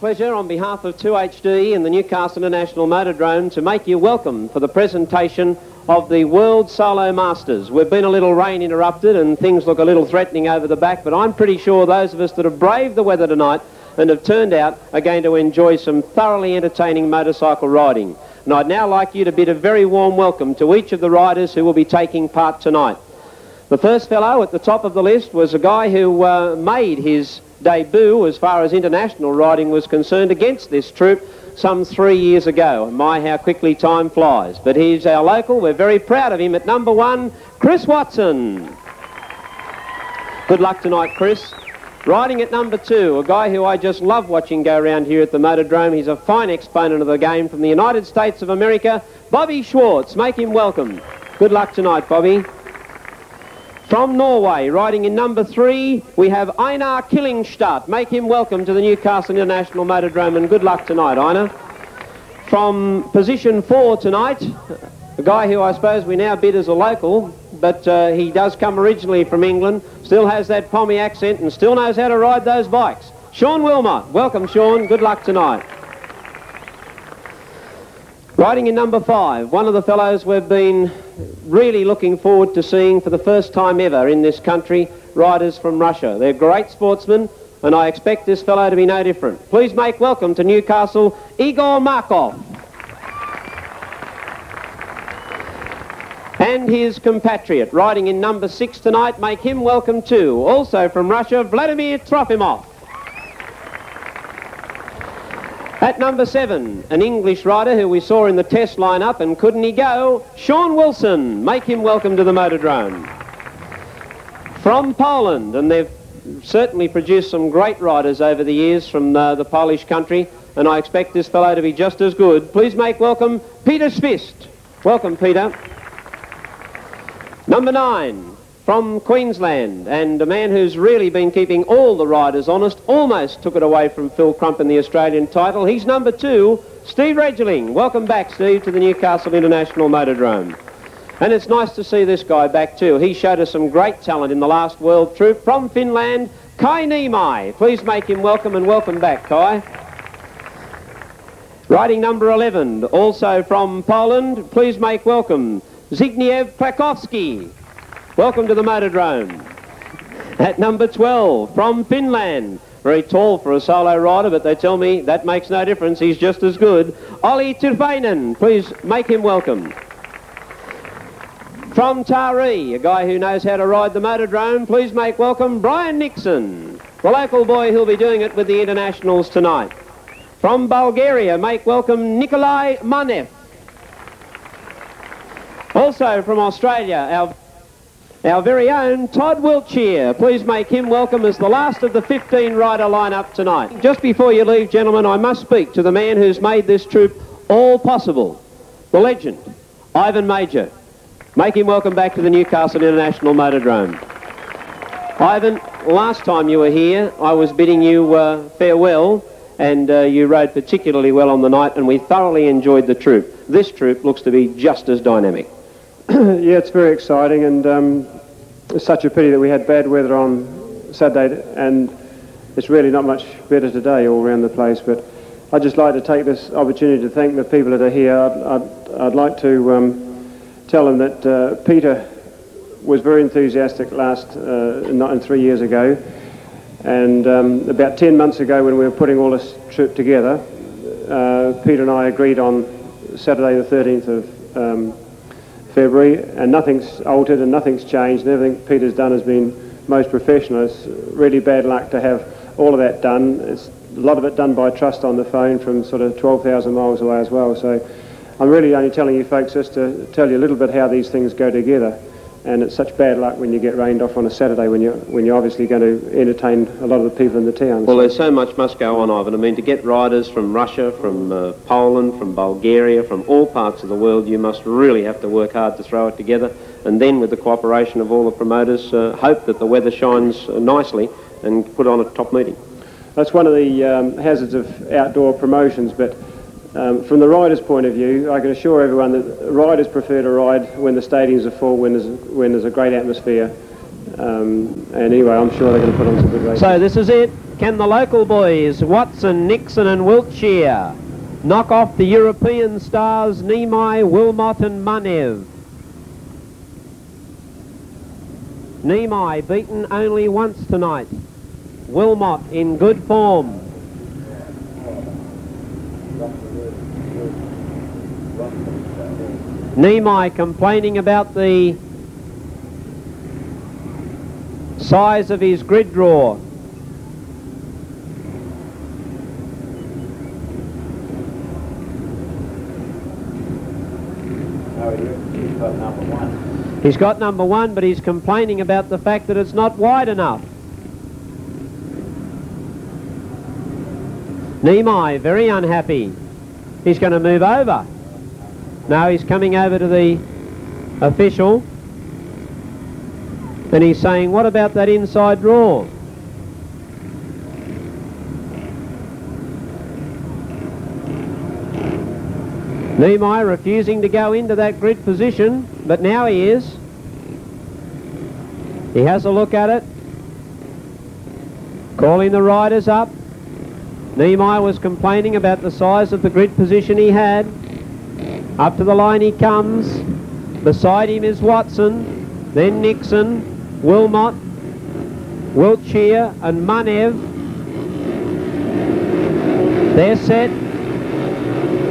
pleasure on behalf of 2HD and the Newcastle International Motordrome to make you welcome for the presentation of the World Solo Masters. We've been a little rain interrupted and things look a little threatening over the back, but I'm pretty sure those of us that have braved the weather tonight and have turned out are going to enjoy some thoroughly entertaining motorcycle riding. And I'd now like you to bid a very warm welcome to each of the riders who will be taking part tonight. The first fellow at the top of the list was a guy who made his debut as far as international riding was concerned against this troop some 3 years ago. My, how quickly time flies. But he's our local. We're very proud of him. At number 1, Chris Watson. Good luck tonight, Chris. Riding at number 2, a guy who I just love watching go around here at the Motordrome. He's a fine exponent of the game from the United States of America, Bobby Schwartz. Make him welcome. Good luck tonight, Bobby. From Norway, riding in number 3, we have Einar Killingstad. Make him welcome to the Newcastle International Motordrome, and good luck tonight, Einar. From position 4 tonight, a guy who I suppose we now bid as a local, but he does come originally from England, still has that Pommy accent and still knows how to ride those bikes. Sean Wilmot. Welcome, Sean. Good luck tonight. Riding in number 5, one of the fellows we've been really looking forward to seeing for the first time ever in this country, riders from Russia. They're great sportsmen, and I expect this fellow to be no different. Please make welcome to Newcastle, Igor Markov. And his compatriot, riding in number 6 tonight, make him welcome too. Also from Russia, Vladimir Trofimov. At number 7, an English rider who we saw in the test lineup and couldn't he go, Sean Wilson. Make him welcome to the Motordrome. From Poland, and they've certainly produced some great riders over the years from the Polish country, and I expect this fellow to be just as good. Please make welcome Peter Svist. Welcome, Peter. Number 9. From Queensland, and a man who's really been keeping all the riders honest, almost took it away from Phil Crump in the Australian title. He's number 2, Steve Regeling. Welcome back, Steve, to the Newcastle International Motordrome. And it's nice to see this guy back too. He showed us some great talent in the last World Troop. From Finland, Kai Niemai. Please make him welcome, and welcome back, Kai. Riding number 11, also from Poland, please make welcome Zbigniew Krakowski. Welcome to the Motordrome. At number 12, from Finland, very tall for a solo rider, but they tell me that makes no difference, he's just as good. Olli Turvainen, please make him welcome. From Taree, a guy who knows how to ride the Motordrome, please make welcome Brian Nixon, the local boy who'll be doing it with the internationals tonight. From Bulgaria, make welcome Nikolai Manev. Also from Australia, our very own Todd Wiltshire. Please make him welcome as the last of the 15 rider lineup tonight. Just before you leave, gentlemen, I must speak to the man who's made this troop all possible, the legend, Ivan Major. Make him welcome back to the Newcastle International Motordrome. Ivan, last time you were here, I was bidding you farewell, and you rode particularly well on the night, and we thoroughly enjoyed the troop. This troop looks to be just as dynamic. Yeah, it's very exciting, and it's such a pity that we had bad weather on Saturday, and it's really not much better today all around the place. But I'd just like to take this opportunity to thank the people that are here. I'd like to tell them that Peter was very enthusiastic 3 years ago, and about 10 months ago when we were putting all this troop together, Peter and I agreed on Saturday the 13th of February, and nothing's altered and nothing's changed, and everything Peter's done has been most professional. It's really bad luck to have all of that done. It's a lot of it done by trust on the phone from sort of 12,000 miles away as well. So I'm really only telling you folks just to tell you a little bit how these things go together. And it's such bad luck when you get rained off on a Saturday when you're obviously going to entertain a lot of the people in the town. Well, there's so much must go on, Ivan. I mean, to get riders from Russia, from Poland, from Bulgaria, from all parts of the world, you must really have to work hard to throw it together. And then, with the cooperation of all the promoters, hope that the weather shines nicely and put on a top meeting. That's one of the hazards of outdoor promotions, but from the rider's point of view, I can assure everyone that riders prefer to ride when the stadiums are full, when there's a great atmosphere. And anyway, I'm sure they're going to put on some good races. So this is it. Can the local boys, Watson, Nixon and Wiltshire, knock off the European stars Nemai, Wilmot and Munev? Nemai beaten only once tonight. Wilmot in good form. Nemai complaining about the size of his grid draw. He's got number one. He's got number one, but he's complaining about the fact that it's not wide enough. Nemai, very unhappy. He's going to move over. Now he's coming over to the official and he's saying, what about that inside draw? Nemai refusing to go into that grid position, but now he is. He has a look at it, calling the riders up. Nemai was complaining about the size of the grid position he had. Up to the line he comes. Beside him is Watson, then Nixon, Wilmot, Wiltshire and Munev. They're set.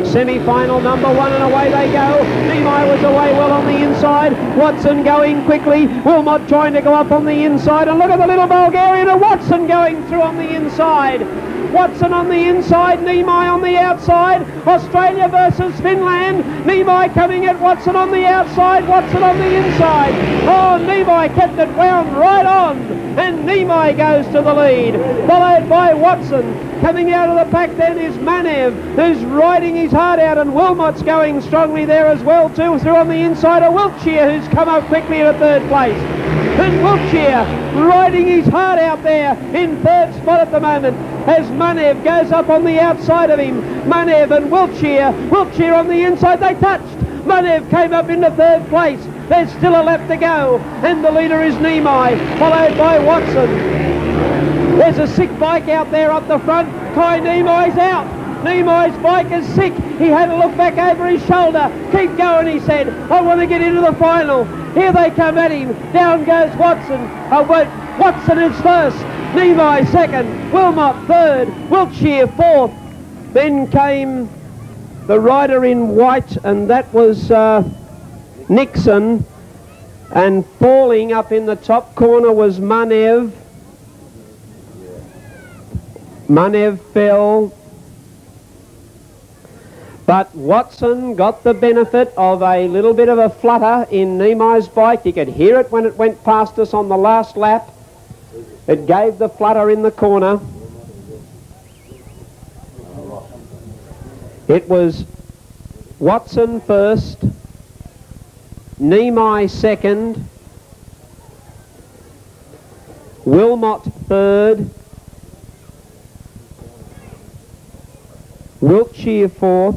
Semi-final number one and away they go. Nemai was away well on the inside. Watson going quickly. Wilmot trying to go up on the inside. And look at the little Bulgarian and Watson going through on the inside. Watson on the inside, Nemai on the outside. Australia versus Finland. Nemai coming at Watson on the outside, Watson on the inside. Oh, Nemai kept it wound right on. And Nemai goes to the lead, followed by Watson. Coming out of the pack then is Munev, who's riding his heart out, and Wilmot's going strongly there as well too. Through on the inside of Wiltshire, who's come up quickly in a third place. And Wiltshire riding his heart out there in third spot at the moment as Munev goes up on the outside of him. Munev and Wiltshire on the inside, they touched. Munev came up into third place. There's still a lap to go, and the leader is Nemai, followed by Watson. There's a sick bike out there up the front. Kai Nemai's out. Nemai's bike is sick. He had to look back over his shoulder. Keep going, he said. I want to get into the final. Here they come at him. Down goes Watson. Watson is first. Nemai second. Wilmot third. Wiltshire fourth. Then came the rider in white, and that was Nixon. And falling up in the top corner was Munev. Munev fell, but Watson got the benefit of a little bit of a flutter in Nemai's bike. You could hear it when it went past us on the last lap. It gave the flutter in the corner. It was Watson first, Nemai second, Wilmot third, Wiltshire fourth,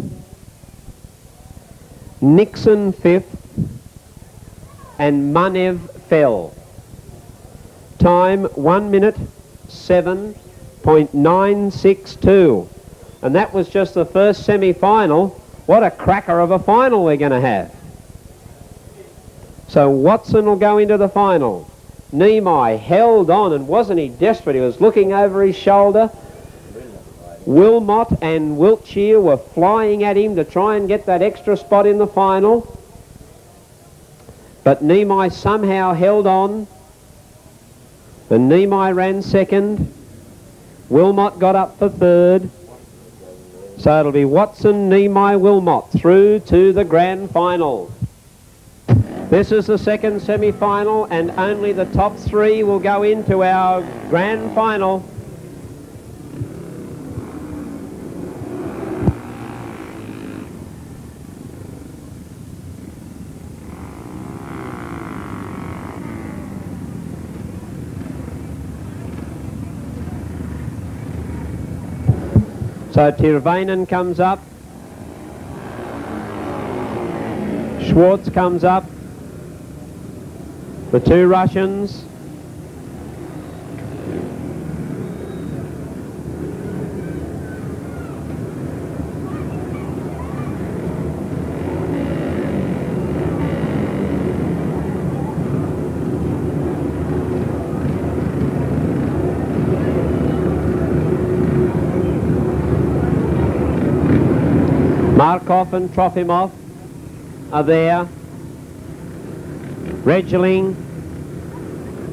Nixon fifth, and Munev fell. Time 1 minute 7.962. And that was just the first semi-final. What a cracker of a final we're going to have. So Watson will go into the final. Nemai held on, and wasn't he desperate? He was looking over his shoulder. Wilmot and Wiltshire were flying at him to try and get that extra spot in the final. But Nemai somehow held on. And Nemai ran second. Wilmot got up for third. So it'll be Watson, Nemai, Wilmot through to the grand final. This is the second semi-final, and only the top three will go into our grand final. So Tirvainen comes up, Schwartz comes up, the two Russians, Markov and Trofimov are there. Regeling,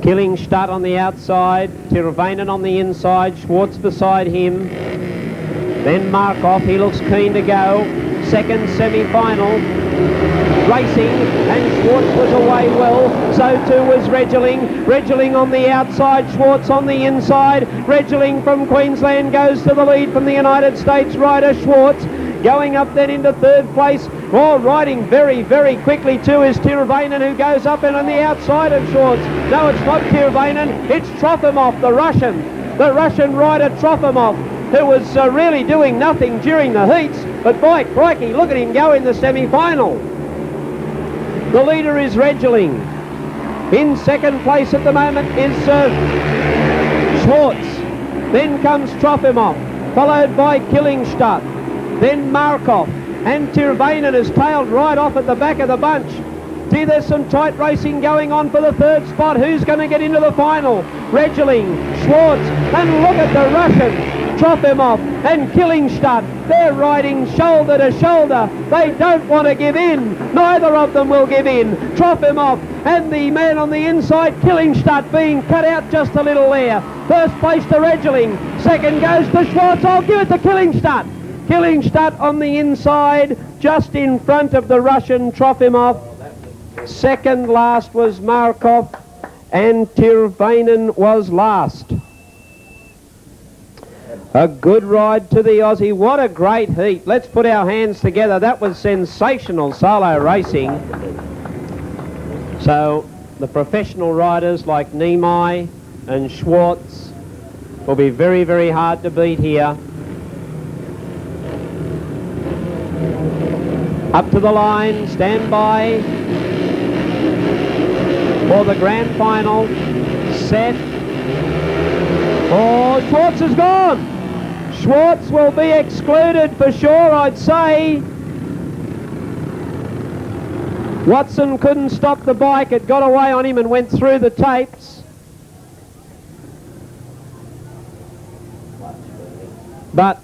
Killingstadt on the outside, Tirvainen on the inside, Schwartz beside him. Then Markov, he looks keen to go. Second semi-final. Racing, and Schwartz was away well. So too was Regeling. Regeling on the outside, Schwartz on the inside. Regeling from Queensland goes to the lead from the United States rider Schwartz. Going up then into third place. Oh, riding very, very quickly too is Tirvainen, who goes up and on the outside of Schwartz. No, it's not Tirvainen, it's Trofimov, the Russian rider Trofimov, who was really doing nothing during the heats. But by crikey, look at him go in the semi-final. The leader is Regeling. In second place at the moment is Schwartz. Then comes Trofimov, followed by Killingstadt. Then Markov, and Tirvainen is tailed right off at the back of the bunch. See, there's some tight racing going on for the third spot. Who's going to get into the final? Regeling, Schwartz, and look at the Russian, Trofimov and Killingstadt. They're riding shoulder to shoulder. They don't want to give in. Neither of them will give in. Trofimov and the man on the inside, Killingstadt, being cut out just a little there. First place to Regeling. Second goes to Schwartz. I'll give it to Killingstadt. Killingstadt on the inside, just in front of the Russian Trofimov. Second last was Markov, and Tirvainen was last. A good ride to the Aussie. What a great heat. Let's put our hands together. That was sensational solo racing. So the professional riders like Niemey and Schwartz will be very, very hard to beat here. Up to the line, stand by for the grand final. Set. Oh, Schwartz is gone. Schwartz will be excluded for sure, I'd say. Watson couldn't stop the bike. It got away on him and went through the tapes. But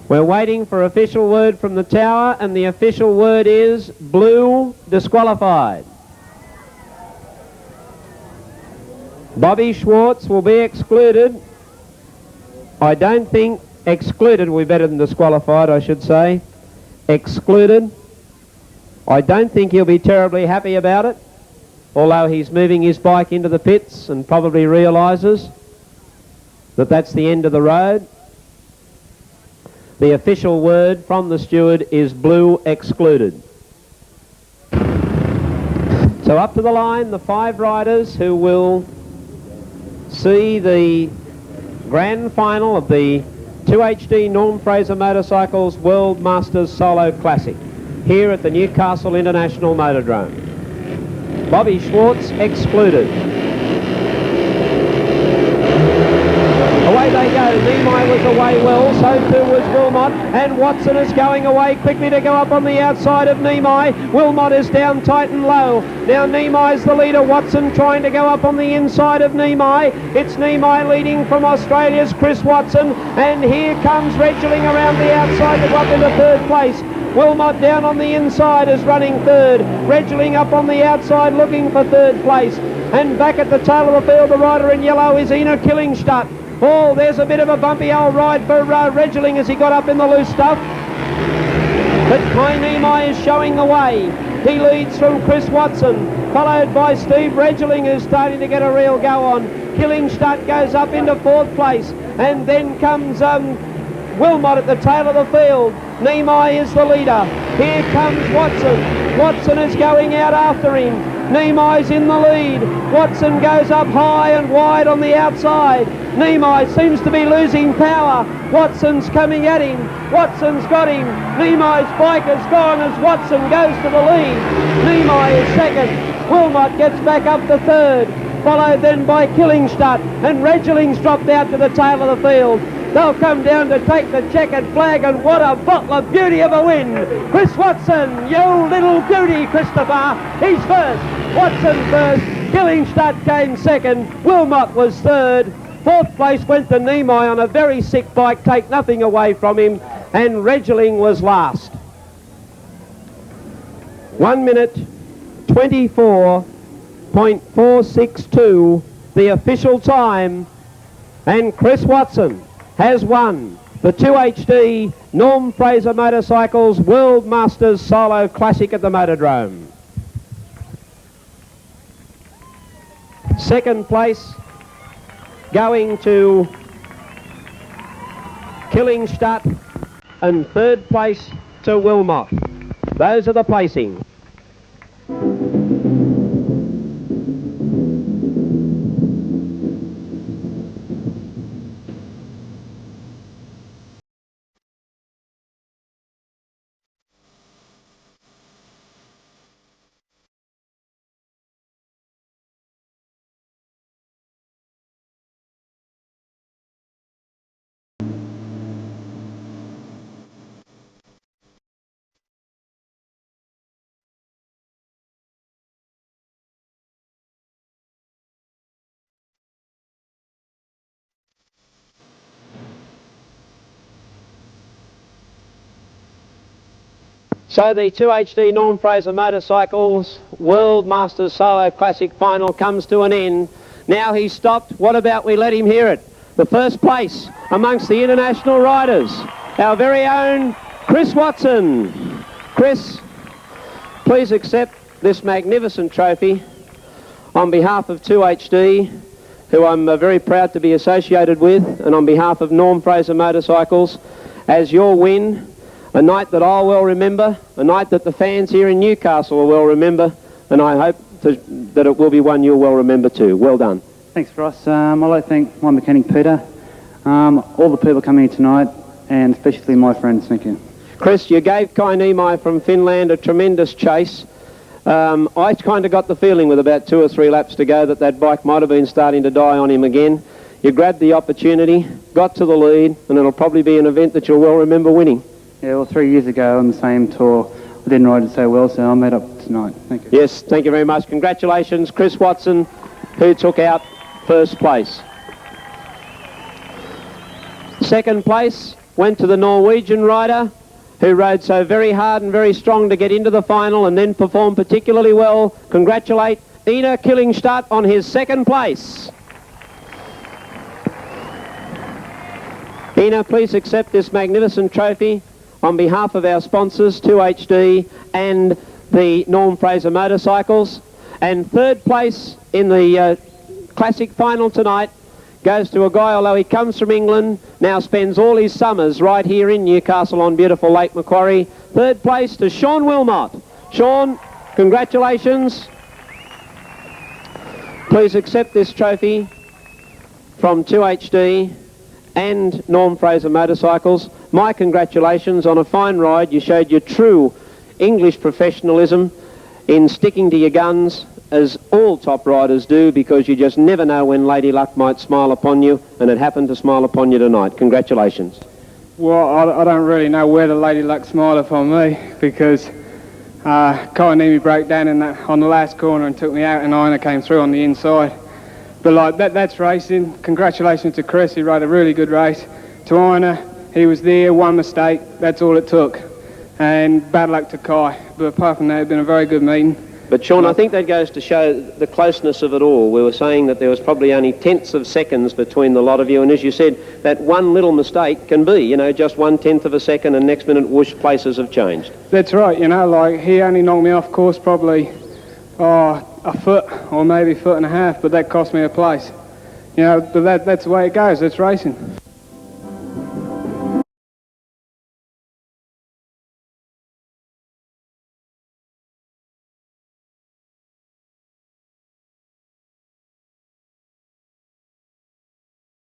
we're waiting for official word from the tower, and the official word is blue disqualified. Bobby Schwartz will be excluded. I don't think excluded will be better than disqualified, I should say. Excluded. I don't think he'll be terribly happy about it, although he's moving his bike into the pits and probably realises that that's the end of the road. The official word from the steward is blue excluded. So up to the line, the 5 riders who will see the grand final of the 2HD Norm Fraser Motorcycles World Masters Solo Classic here at the Newcastle International Motordrome. Bobby Schwartz excluded. Away they go. Niemey was away well, so too was Wilmot, and Watson is going away quickly to go up on the outside of Niemey. Wilmot is down tight and low. Now Niemey's the leader. Watson trying to go up on the inside of Niemey. It's Niemey leading from Australia's Chris Watson, and here comes Regeling around the outside to go up into third place. Wilmot down on the inside is running third. Regeling up on the outside looking for third place. And back at the tail of the field, the rider in yellow is Ina Killingstadt. Oh, there's a bit of a bumpy old ride for Regeling as he got up in the loose stuff. But Kai Niemey is showing the way. He leads from Chris Watson, followed by Steve Regeling, who's starting to get a real go on. Killingstadt goes up into fourth place, and then comes Wilmot at the tail of the field. Niemey is the leader. Here comes Watson. Watson is going out after him. Niemey's in the lead. Watson goes up high and wide on the outside. Niemey seems to be losing power. Watson's coming at him. Watson's got him. Niemey's bike has gone as Watson goes to the lead. Niemey is second. Wilmot gets back up to third, followed then by Killingstadt, and Regeling's dropped out to the tail of the field. They'll come down to take the checkered flag, and what a bottle of beauty of a win. Chris Watson, you little beauty, Christopher. He's first. Watson first. Killingstadt came second. Wilmot was third. Fourth place went to Niemey on a very sick bike. Take nothing away from him. and Regeling was last. 1 minute 24.462 the official time, and Chris Watson has won the 2HD Norm Fraser Motorcycles World Masters Solo Classic at the Motordrome. Second place going to Killingstadt, and third place to Wilmot. Those are the placings. So the 2HD Norm Fraser Motorcycles World Masters Solo Classic Final comes to an end. Now he's stopped. What about we let him hear it? The first place amongst the international riders, our very own Chris Watson. Chris, please accept this magnificent trophy on behalf of 2HD, who I'm very proud to be associated with, and on behalf of Norm Fraser Motorcycles, as your win. A night that I'll well remember, a night that the fans here in Newcastle will well remember, and I hope that it will be one you'll well remember too. Well done. Thanks, Ross. I'd like to thank my mechanic, Peter, all the people coming here tonight, and especially my friends. Thank you. Chris, you gave Kai Niemai from Finland a tremendous chase. I kind of got the feeling with about 2 or 3 laps to go that bike might have been starting to die on him again. You grabbed the opportunity, got to the lead, and it'll probably be an event that you'll well remember winning. Yeah, well, 3 years ago on the same tour, I didn't ride it so well, so I made up tonight. Thank you. Yes, thank you very much. Congratulations, Chris Watson, who took out first place. Second place went to the Norwegian rider, who rode so very hard and very strong to get into the final and then performed particularly well. Congratulate Ina Killingstadt on his second place. Ina, please accept this magnificent trophy on behalf of our sponsors, 2HD and the Norm Fraser Motorcycles. And third place in the classic final tonight goes to a guy, although he comes from England, now spends all his summers right here in Newcastle on beautiful Lake Macquarie. Third place to Sean Wilmot. Sean, congratulations. Please accept this trophy from 2HD and Norm Fraser Motorcycles. My congratulations on a fine ride. You showed your true English professionalism in sticking to your guns, as all top riders do, because you just never know when Lady Luck might smile upon you, and it happened to smile upon you tonight. Congratulations. Well, I don't really know where the Lady Luck smiled upon me, because Kai Niemai broke down on the last corner and took me out, and Ina came through on the inside. But like that's racing. Congratulations to Chris, he rode a really good race. To Ina, he was there, one mistake, that's all it took. And bad luck to Kai. But apart from that, it's been a very good meeting. But Sean, I think that goes to show the closeness of it all. We were saying that there was probably only tenths of seconds between the lot of you, and as you said, that one little mistake can be, you know, just 1/10 of a second, and next minute, whoosh, places have changed. That's right, you know, like he only knocked me off course probably a foot or maybe 1.5 feet, but that cost me a place. You know, but that's the way it goes, that's racing.